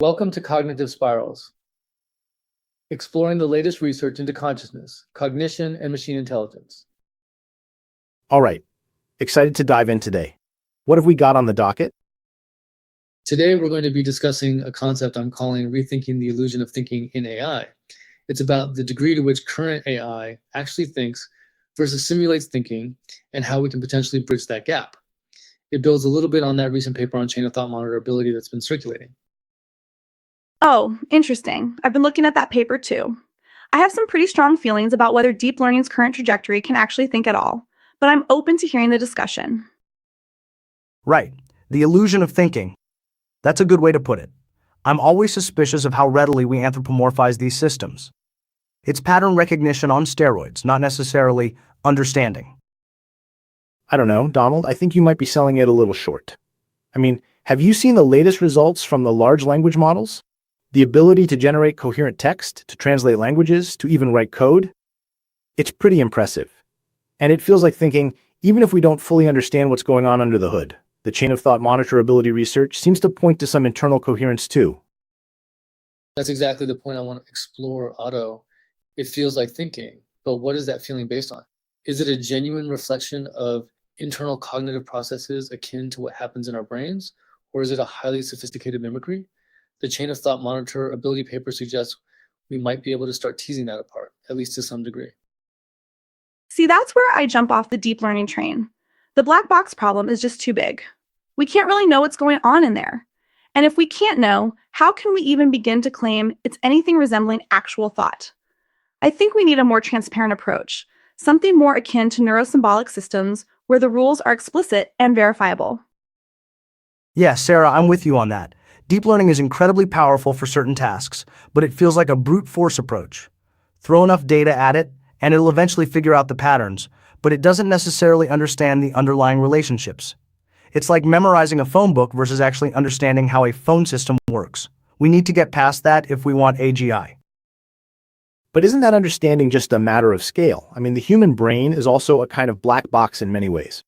Welcome to Cognitive Spirals, exploring the latest research into consciousness, cognition, and machine intelligence. All right, excited to dive in today. What have we got on the docket? Today, we're going to be discussing a concept I'm calling Rethinking the Illusion of Thinking in AI. It's about the degree to which current AI actually thinks versus simulates thinking and how we can potentially bridge that gap. It builds a little bit on that recent paper on chain of thought monitorability that's been circulating. Oh, interesting. I've been looking at that paper too. I have some pretty strong feelings about whether deep learning's current trajectory can actually think at all, but I'm open to hearing the discussion. Right, the illusion of thinking. That's a good way to put it. I'm always suspicious of how readily we anthropomorphize these systems. It's pattern recognition on steroids, not necessarily understanding. I don't know, Donald, I think you might be selling it a little short. I mean, have you seen the latest results from the large language models? The ability to generate coherent text, to translate languages, to even write code? It's pretty impressive. And it feels like thinking, even if we don't fully understand what's going on under the hood. The chain of thought monitorability research seems to point to some internal coherence too. That's exactly the point I want to explore, Otto. It feels like thinking, but what is that feeling based on? Is it a genuine reflection of internal cognitive processes akin to what happens in our brains, or is it a highly sophisticated mimicry? The chain of thought monitorability paper suggests we might be able to start teasing that apart, at least to some degree. See, that's where I jump off the deep learning train. The black box problem is just too big. We can't really know what's going on in there. And if we can't know, how can we even begin to claim it's anything resembling actual thought? I think we need a more transparent approach, something more akin to neuro-symbolic systems where the rules are explicit and verifiable. Yeah, Sarah, I'm with you on that. Deep learning is incredibly powerful for certain tasks, but it feels like a brute force approach. Throw enough data at it, and it'll eventually figure out the patterns, but it doesn't necessarily understand the underlying relationships. It's like memorizing a phone book versus actually understanding how a phone system works. We need to get past that if we want AGI. But isn't that understanding just a matter of scale? I mean, the human brain is also a kind of black box in many ways.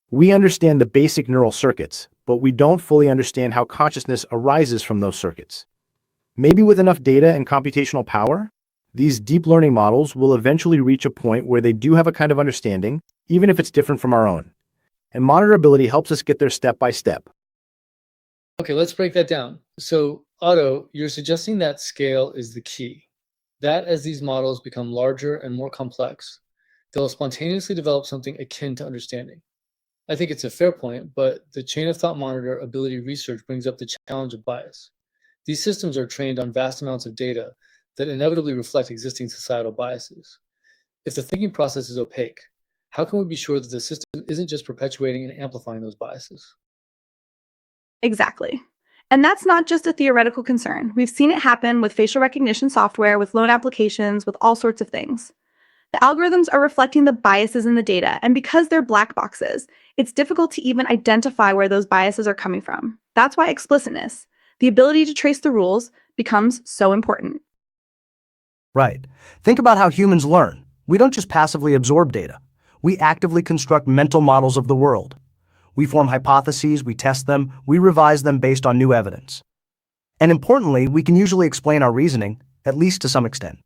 We understand the basic neural circuits, but we don't fully understand how consciousness arises from those circuits. Maybe with enough data and computational power, these deep learning models will eventually reach a point where they do have a kind of understanding, even if it's different from our own. And monitorability helps us get there step by step. Okay, let's break that down. So, Otto, you're suggesting that scale is the key. That as these models become larger and more complex, they'll spontaneously develop something akin to understanding. I think it's a fair point, but the chain of thought monitor ability research brings up the challenge of bias. These systems are trained on vast amounts of data that inevitably reflect existing societal biases. If the thinking process is opaque, how can we be sure that the system isn't just perpetuating and amplifying those biases? Exactly. And that's not just a theoretical concern. We've seen it happen with facial recognition software, with loan applications, with all sorts of things. The algorithms are reflecting the biases in the data, and because they're black boxes, it's difficult to even identify where those biases are coming from. That's why explicitness, the ability to trace the rules, becomes so important. Right. Think about how humans learn. We don't just passively absorb data. We actively construct mental models of the world. We form hypotheses, we test them, we revise them based on new evidence. And importantly, we can usually explain our reasoning, at least to some extent.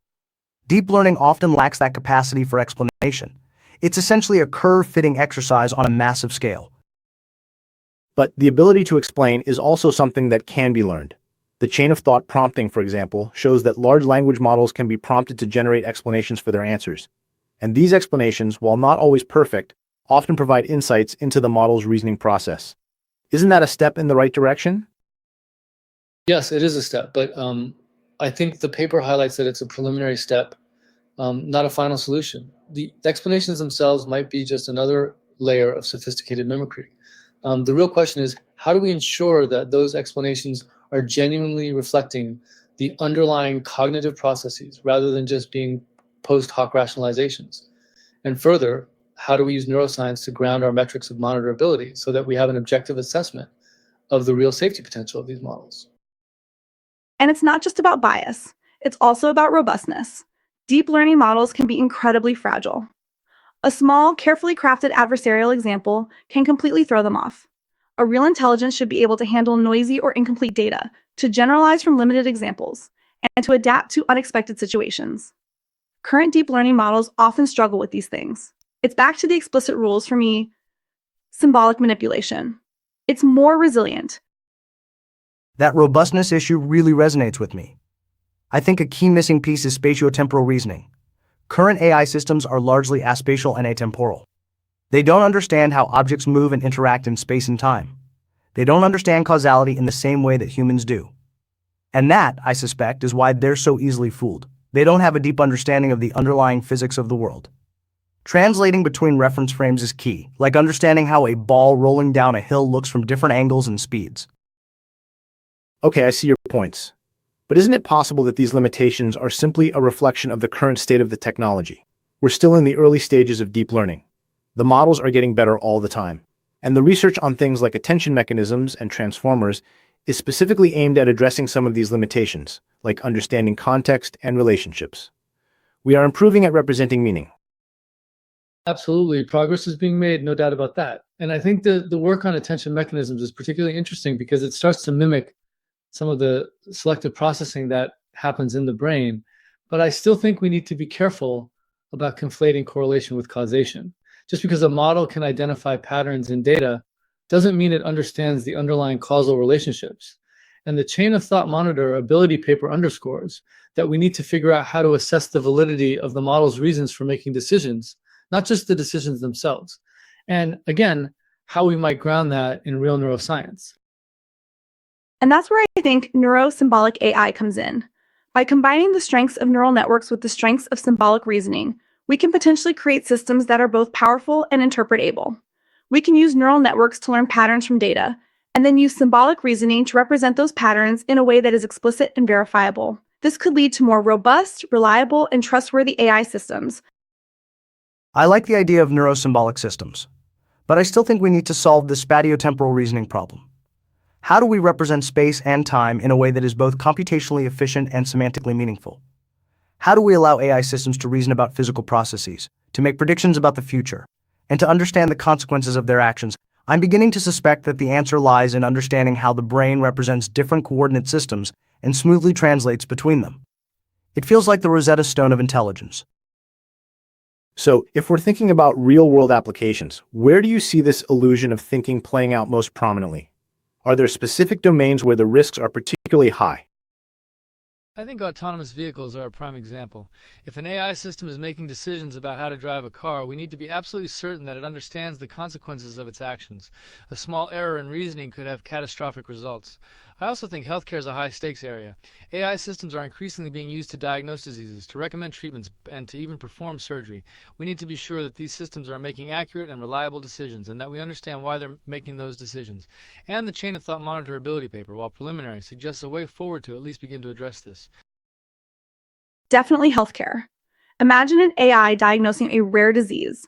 Deep learning often lacks that capacity for explanation. It's essentially a curve-fitting exercise on a massive scale. But the ability to explain is also something that can be learned. The chain of thought prompting, for example, shows that large language models can be prompted to generate explanations for their answers. And these explanations, while not always perfect, often provide insights into the model's reasoning process. Isn't that a step in the right direction? Yes, it is a step, but I think the paper highlights that it's a preliminary step, not a final solution. The explanations themselves might be just another layer of sophisticated mimicry. The real question is, how do we ensure that those explanations are genuinely reflecting the underlying cognitive processes rather than just being post hoc rationalizations? And further, how do we use neuroscience to ground our metrics of monitorability so that we have an objective assessment of the real safety potential of these models? And it's not just about bias, it's also about robustness. Deep learning models can be incredibly fragile. A small, carefully crafted adversarial example can completely throw them off. A real intelligence should be able to handle noisy or incomplete data, to generalize from limited examples, and to adapt to unexpected situations. Current deep learning models often struggle with these things. It's back to the explicit rules for me, symbolic manipulation. It's more resilient. That robustness issue really resonates with me. I think a key missing piece is spatiotemporal reasoning. Current AI systems are largely aspatial and atemporal. They don't understand how objects move and interact in space and time. They don't understand causality in the same way that humans do. And that, I suspect, is why they're so easily fooled. They don't have a deep understanding of the underlying physics of the world. Translating between reference frames is key, like understanding how a ball rolling down a hill looks from different angles and speeds. Okay, I see your points. But isn't it possible that these limitations are simply a reflection of the current state of the technology? We're still in the early stages of deep learning. The models are getting better all the time. And the research on things like attention mechanisms and transformers is specifically aimed at addressing some of these limitations, like understanding context and relationships. We are improving at representing meaning. Absolutely. Progress is being made, no doubt about that. And I think the work on attention mechanisms is particularly interesting because it starts to mimic some of the selective processing that happens in the brain. But I still think we need to be careful about conflating correlation with causation. Just because a model can identify patterns in data doesn't mean it understands the underlying causal relationships. And the chain of thought monitor ability paper underscores that we need to figure out how to assess the validity of the model's reasons for making decisions, not just the decisions themselves. And again, how we might ground that in real neuroscience. And that's where I think neuro-symbolic AI comes in. By combining the strengths of neural networks with the strengths of symbolic reasoning, we can potentially create systems that are both powerful and interpretable. We can use neural networks to learn patterns from data, and then use symbolic reasoning to represent those patterns in a way that is explicit and verifiable. This could lead to more robust, reliable, and trustworthy AI systems. I like the idea of neuro-symbolic systems, but I still think we need to solve the spatiotemporal reasoning problem. How do we represent space and time in a way that is both computationally efficient and semantically meaningful? How do we allow AI systems to reason about physical processes, to make predictions about the future, and to understand the consequences of their actions? I'm beginning to suspect that the answer lies in understanding how the brain represents different coordinate systems and smoothly translates between them. It feels like the Rosetta Stone of intelligence. So, if we're thinking about real-world applications, where do you see this illusion of thinking playing out most prominently? Are there specific domains where the risks are particularly high? I think autonomous vehicles are a prime example. If an AI system is making decisions about how to drive a car, we need to be absolutely certain that it understands the consequences of its actions. A small error in reasoning could have catastrophic results. I also think healthcare is a high-stakes area. AI systems are increasingly being used to diagnose diseases, to recommend treatments, and to even perform surgery. We need to be sure that these systems are making accurate and reliable decisions, and that we understand why they're making those decisions. And the chain of thought monitorability paper, while preliminary, suggests a way forward to at least begin to address this. Definitely healthcare. Imagine an AI diagnosing a rare disease.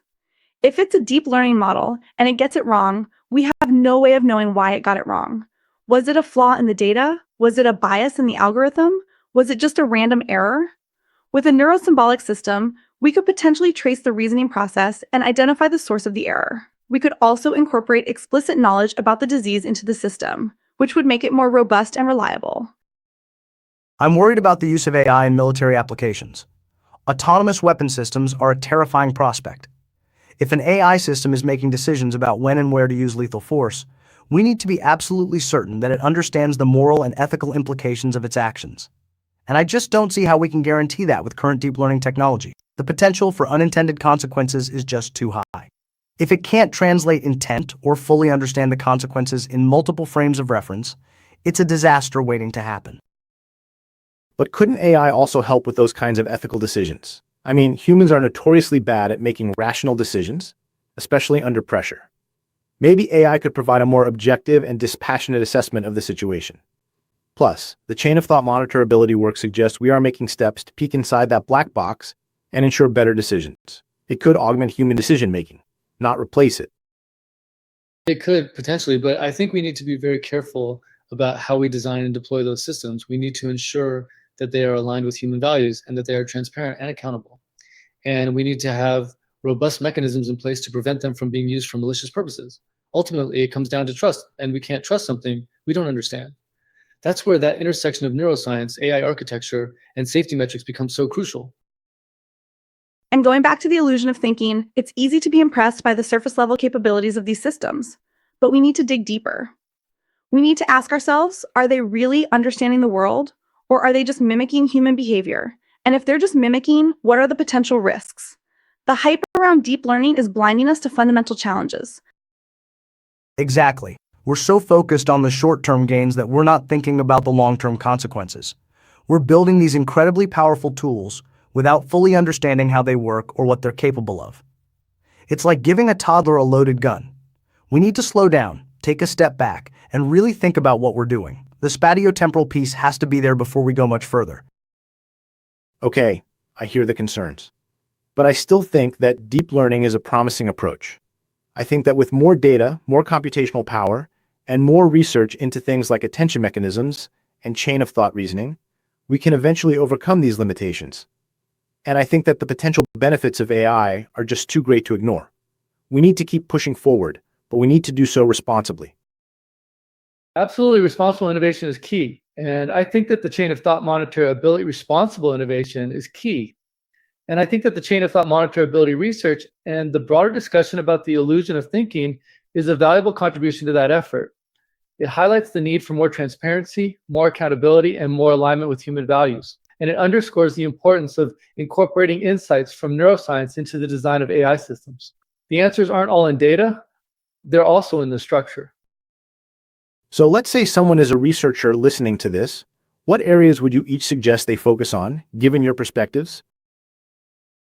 If it's a deep learning model and it gets it wrong, we have no way of knowing why it got it wrong. Was it a flaw in the data? Was it a bias in the algorithm? Was it just a random error? With a neuro-symbolic system, we could potentially trace the reasoning process and identify the source of the error. We could also incorporate explicit knowledge about the disease into the system, which would make it more robust and reliable. I'm worried about the use of AI in military applications. Autonomous weapon systems are a terrifying prospect. If an AI system is making decisions about when and where to use lethal force, we need to be absolutely certain that it understands the moral and ethical implications of its actions. And I just don't see how we can guarantee that with current deep learning technology. The potential for unintended consequences is just too high. If it can't translate intent or fully understand the consequences in multiple frames of reference, it's a disaster waiting to happen. But couldn't AI also help with those kinds of ethical decisions? I mean, humans are notoriously bad at making rational decisions, especially under pressure. Maybe AI could provide a more objective and dispassionate assessment of the situation. Plus, the chain of thought monitorability work suggests we are making steps to peek inside that black box and ensure better decisions. It could augment human decision-making, not replace it. It could potentially, but I think we need to be very careful about how we design and deploy those systems. We need to ensure that they are aligned with human values and that they are transparent and accountable. And we need to have robust mechanisms in place to prevent them from being used for malicious purposes. Ultimately, it comes down to trust, and we can't trust something we don't understand. That's where that intersection of neuroscience, AI architecture, and safety metrics becomes so crucial. And going back to the illusion of thinking, it's easy to be impressed by the surface level capabilities of these systems, but we need to dig deeper. We need to ask ourselves, are they really understanding the world, or are they just mimicking human behavior? And if they're just mimicking, what are the potential risks? The hype around deep learning is blinding us to fundamental challenges. Exactly. We're so focused on the short-term gains that we're not thinking about the long-term consequences. We're building these incredibly powerful tools without fully understanding how they work or what they're capable of. It's like giving a toddler a loaded gun. We need to slow down, take a step back, and really think about what we're doing. The spatiotemporal piece has to be there before we go much further. Okay, I hear the concerns. But I still think that deep learning is a promising approach. I think that with more data, more computational power, and more research into things like attention mechanisms and chain of thought reasoning, we can eventually overcome these limitations. And I think that the potential benefits of AI are just too great to ignore. We need to keep pushing forward, but we need to do so responsibly. Absolutely, responsible innovation is key. And I think that the chain of thought monitorability responsible innovation is key. And I think that the chain of thought monitorability research and the broader discussion about the illusion of thinking is a valuable contribution to that effort. It highlights the need for more transparency, more accountability, and more alignment with human values. And it underscores the importance of incorporating insights from neuroscience into the design of AI systems. The answers aren't all in data, they're also in the structure. So let's say someone is a researcher listening to this. What areas would you each suggest they focus on, given your perspectives?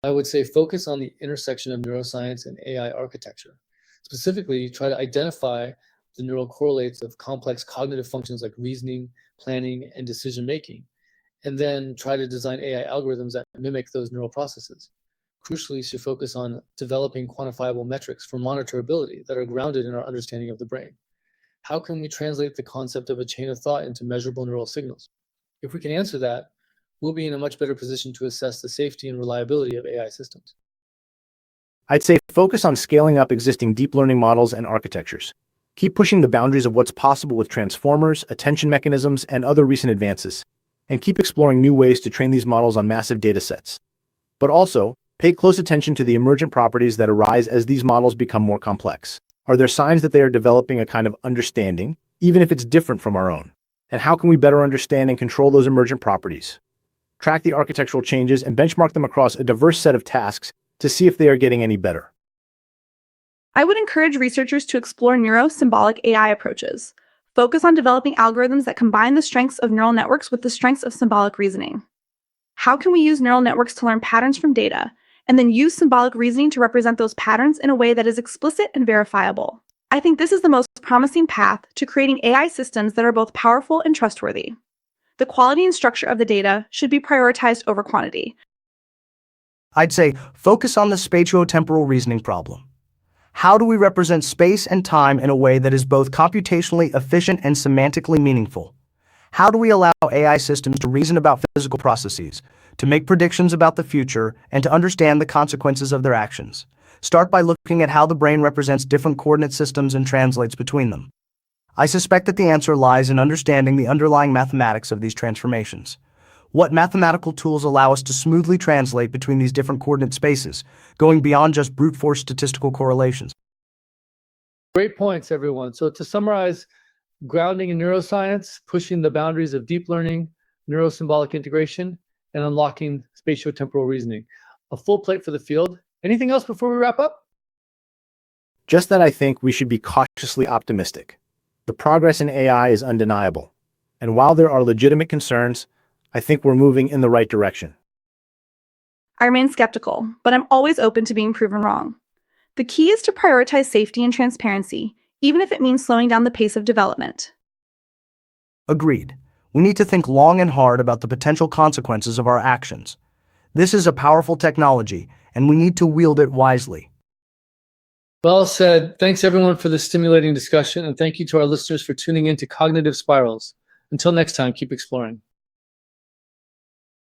I would say focus on the intersection of neuroscience and AI architecture. Specifically, try to identify the neural correlates of complex cognitive functions like reasoning, planning, and decision-making, and then try to design AI algorithms that mimic those neural processes. Crucially, you should focus on developing quantifiable metrics for monitorability that are grounded in our understanding of the brain. How can we translate the concept of a chain of thought into measurable neural signals? If we can answer that, we'll be in a much better position to assess the safety and reliability of AI systems. I'd say focus on scaling up existing deep learning models and architectures. Keep pushing the boundaries of what's possible with transformers, attention mechanisms, and other recent advances. And keep exploring new ways to train these models on massive data sets. But also, pay close attention to the emergent properties that arise as these models become more complex. Are there signs that they are developing a kind of understanding, even if it's different from our own? And how can we better understand and control those emergent properties? Track the architectural changes and benchmark them across a diverse set of tasks to see if they are getting any better. I would encourage researchers to explore neuro-symbolic AI approaches. Focus on developing algorithms that combine the strengths of neural networks with the strengths of symbolic reasoning. How can we use neural networks to learn patterns from data, and then use symbolic reasoning to represent those patterns in a way that is explicit and verifiable? I think this is the most promising path to creating AI systems that are both powerful and trustworthy. The quality and structure of the data should be prioritized over quantity. I'd say focus on the spatiotemporal reasoning problem. How do we represent space and time in a way that is both computationally efficient and semantically meaningful? How do we allow AI systems to reason about physical processes, to make predictions about the future, and to understand the consequences of their actions? Start by looking at how the brain represents different coordinate systems and translates between them. I suspect that the answer lies in understanding the underlying mathematics of these transformations. What mathematical tools allow us to smoothly translate between these different coordinate spaces, going beyond just brute force statistical correlations? Great points, everyone. So to summarize, grounding in neuroscience, pushing the boundaries of deep learning, neuro-symbolic integration, and unlocking spatiotemporal reasoning. A full plate for the field. Anything else before we wrap up? Just that I think we should be cautiously optimistic. The progress in AI is undeniable. And while there are legitimate concerns, I think we're moving in the right direction. I remain skeptical, but I'm always open to being proven wrong. The key is to prioritize safety and transparency, even if it means slowing down the pace of development. Agreed. We need to think long and hard about the potential consequences of our actions. This is a powerful technology, and we need to wield it wisely. Well said. Thanks everyone for this stimulating discussion, and thank you to our listeners for tuning in to Cognitive Spirals. Until next time, keep exploring.